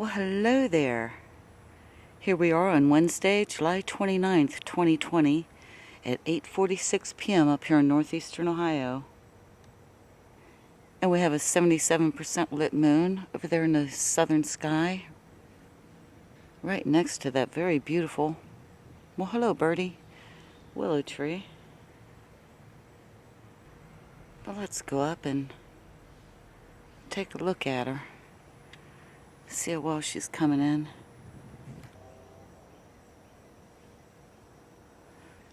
Well, hello there. Here we are on Wednesday, July 29th, 2020 at 8:46 p.m. up here in northeastern Ohio. And we have a 77% lit moon over there in the southern sky, right next to that very beautiful, well, hello birdie, willow tree. But let's go up and take a look at her. See how well she's coming in.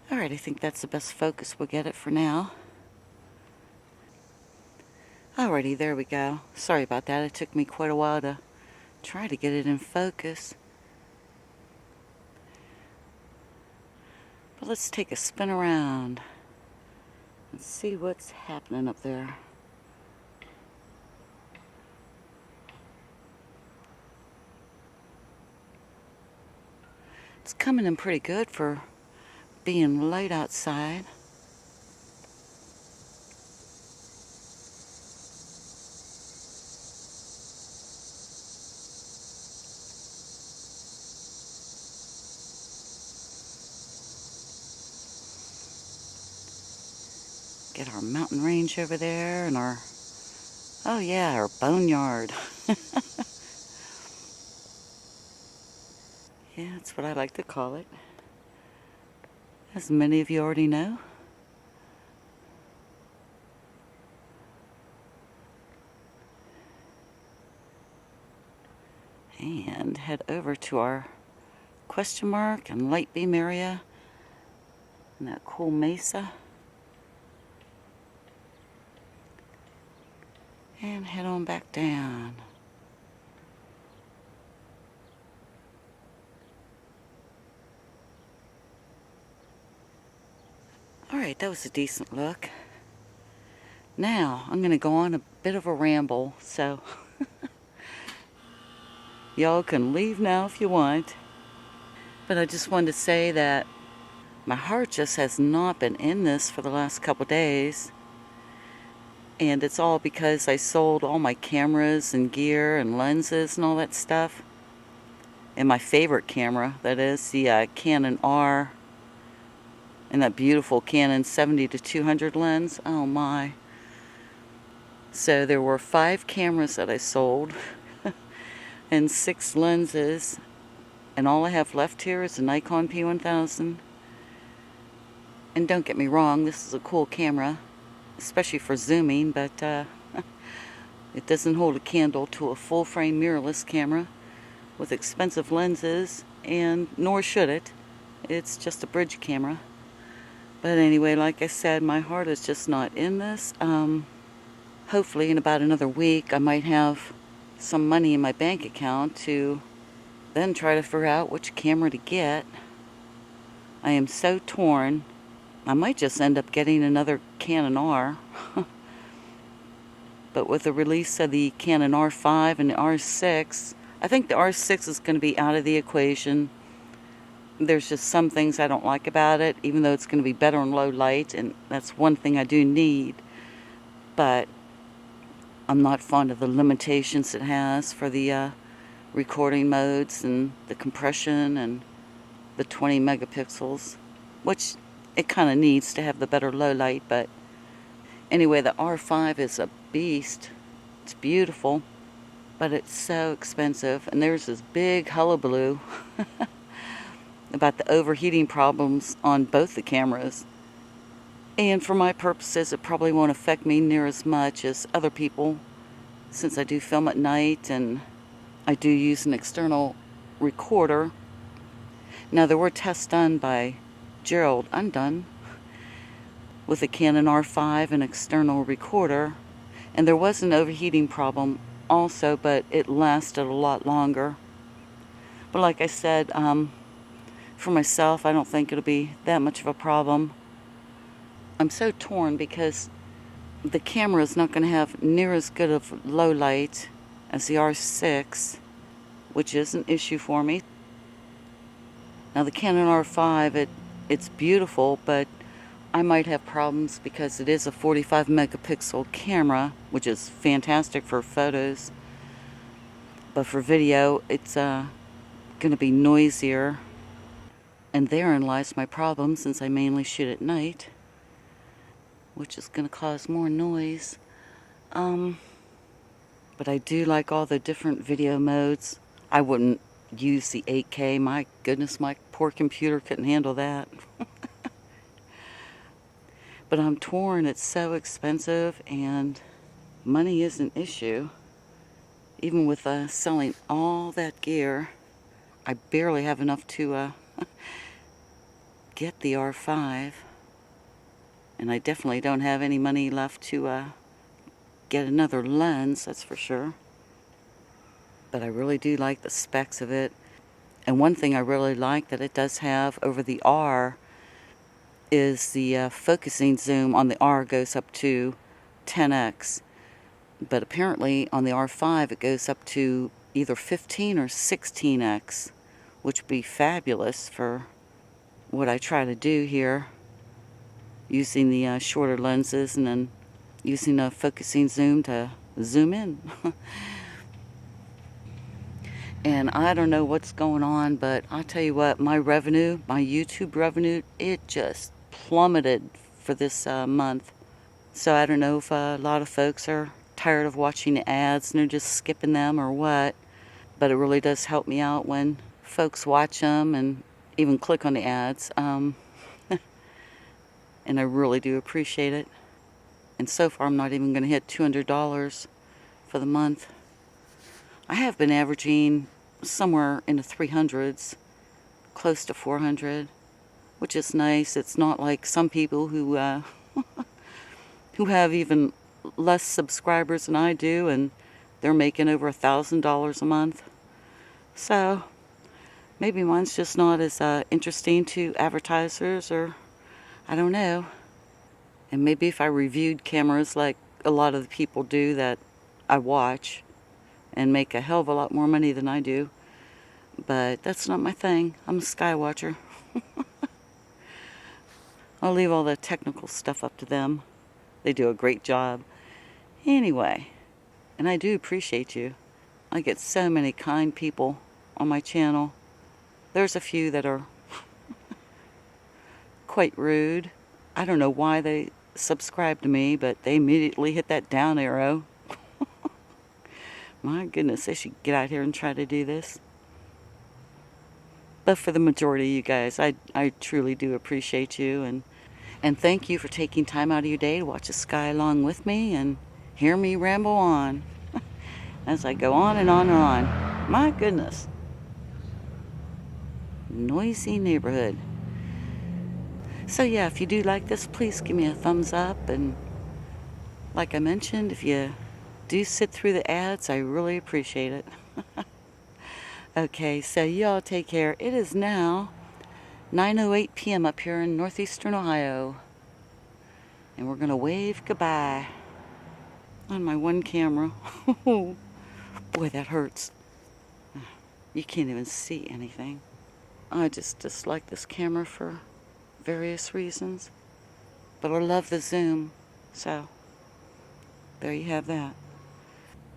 Alright, I think that's the best focus we'll get it for now. Alrighty, there we go. Sorry about that. It took me quite a while to try to get it in focus. But let's take a spin around and see what's happening up there. It's coming in pretty good for being light outside. Get our mountain range over there and our, oh yeah, our boneyard. Yeah, that's what I like to call it, as many of you already know. And head over to our question mark and light beam area and that cool mesa. And head on back down. Alright, that was a decent look. Now, I'm going to go on a bit of a ramble, so y'all can leave now if you want. But I just wanted to say that my heart just has not been in this for the last couple days. And it's all because I sold all my cameras and gear and lenses and all that stuff. And my favorite camera, that is the Canon R, and that beautiful Canon 70-200 lens. Oh my. So there were 5 cameras that I sold and 6 lenses. And all I have left here is a Nikon P1000. And don't get me wrong, this is a cool camera, especially for zooming, but it doesn't hold a candle to a full-frame mirrorless camera with expensive lenses, and nor should it. It's just a bridge camera. But anyway, like I said, my heart is just not in this. Hopefully in about another week I might have some money in my bank account to then try to figure out which camera to get. I am so torn. I might just end up getting another Canon R. But with the release of the Canon R5 and the R6, I think the R6 is going to be out of the equation. There's just some things I don't like about it, even though it's going to be better in low light, and that's one thing I do need. But I'm not fond of the limitations it has for the recording modes and the compression and the 20 megapixels, which it kind of needs to have the better low light. But anyway, the R5 is a beast. It's beautiful, but it's so expensive, and there's this big hullabaloo about the overheating problems on both the cameras. And for my purposes, it probably won't affect me near as much as other people, since I do film at night and I do use an external recorder. Now, there were tests done by Gerald Undone with a Canon R5 and external recorder, and there was an overheating problem also, but it lasted a lot longer. But like I said, for myself, I don't think it'll be that much of a problem. I'm so torn because the camera is not going to have near as good of low light as the R6, which is an issue for me. Now the Canon R5, it's beautiful, but I might have problems because it is a 45 megapixel camera, which is fantastic for photos. But for video, it's going to be noisier. And therein lies my problem, since I mainly shoot at night, which is going to cause more noise. But I do like all the different video modes. I wouldn't use the 8K. My goodness, my poor computer couldn't handle that. But I'm torn. It's so expensive, and money is an issue. Even with selling all that gear, I barely have enough to get the R5. And I definitely don't have any money left to get another lens, that's for sure. But I really do like the specs of it. And one thing I really like that it does have over the R is the focusing zoom on the R goes up to 10x. But apparently on the R5 it goes up to either 15 or 16x, which would be fabulous for what I try to do here, using the shorter lenses and then using a focusing zoom to zoom in. And I don't know what's going on, but I'll tell you what, my revenue, my YouTube revenue, it just plummeted for this month. So I don't know if a lot of folks are tired of watching the ads and they're just skipping them or what, but it really does help me out when folks watch them and even click on the ads. And I really do appreciate it. And so far I'm not even going to hit $200 for the month. I have been averaging somewhere in the 300s, close to 400, which is nice. It's not like some people who who have even less subscribers than I do, and they're making over $1,000 a month. So maybe mine's just not as interesting to advertisers, or I don't know. And maybe if I reviewed cameras like a lot of the people do that I watch, and make a hell of a lot more money than I do. But that's not my thing. I'm a sky watcher. I'll leave all the technical stuff up to them. They do a great job. Anyway, and I do appreciate you. I get so many kind people on my channel. There's a few that are quite rude. I don't know why they subscribe to me, but they immediately hit that down arrow. My goodness, they should get out here and try to do this. But for the majority of you guys, I truly do appreciate you. And thank you for taking time out of your day to watch the sky along with me and hear me ramble on as I go on and on and on. My goodness. Noisy neighborhood. So yeah, if you do like this, please give me a thumbs up. And like I mentioned, if you do sit through the ads, I really appreciate it. Okay, so y'all take care. It is now 9:08 p.m. up here in northeastern Ohio. And we're going to wave goodbye on my one camera. Boy, that hurts. You can't even see anything. I just dislike this camera for various reasons. But I love the zoom. So, there you have that.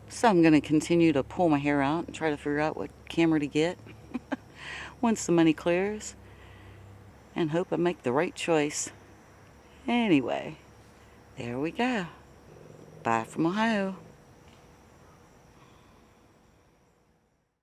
So I'm going to continue to pull my hair out and try to figure out what camera to get once the money clears, and hope I make the right choice. Anyway, there we go. Bye from Ohio.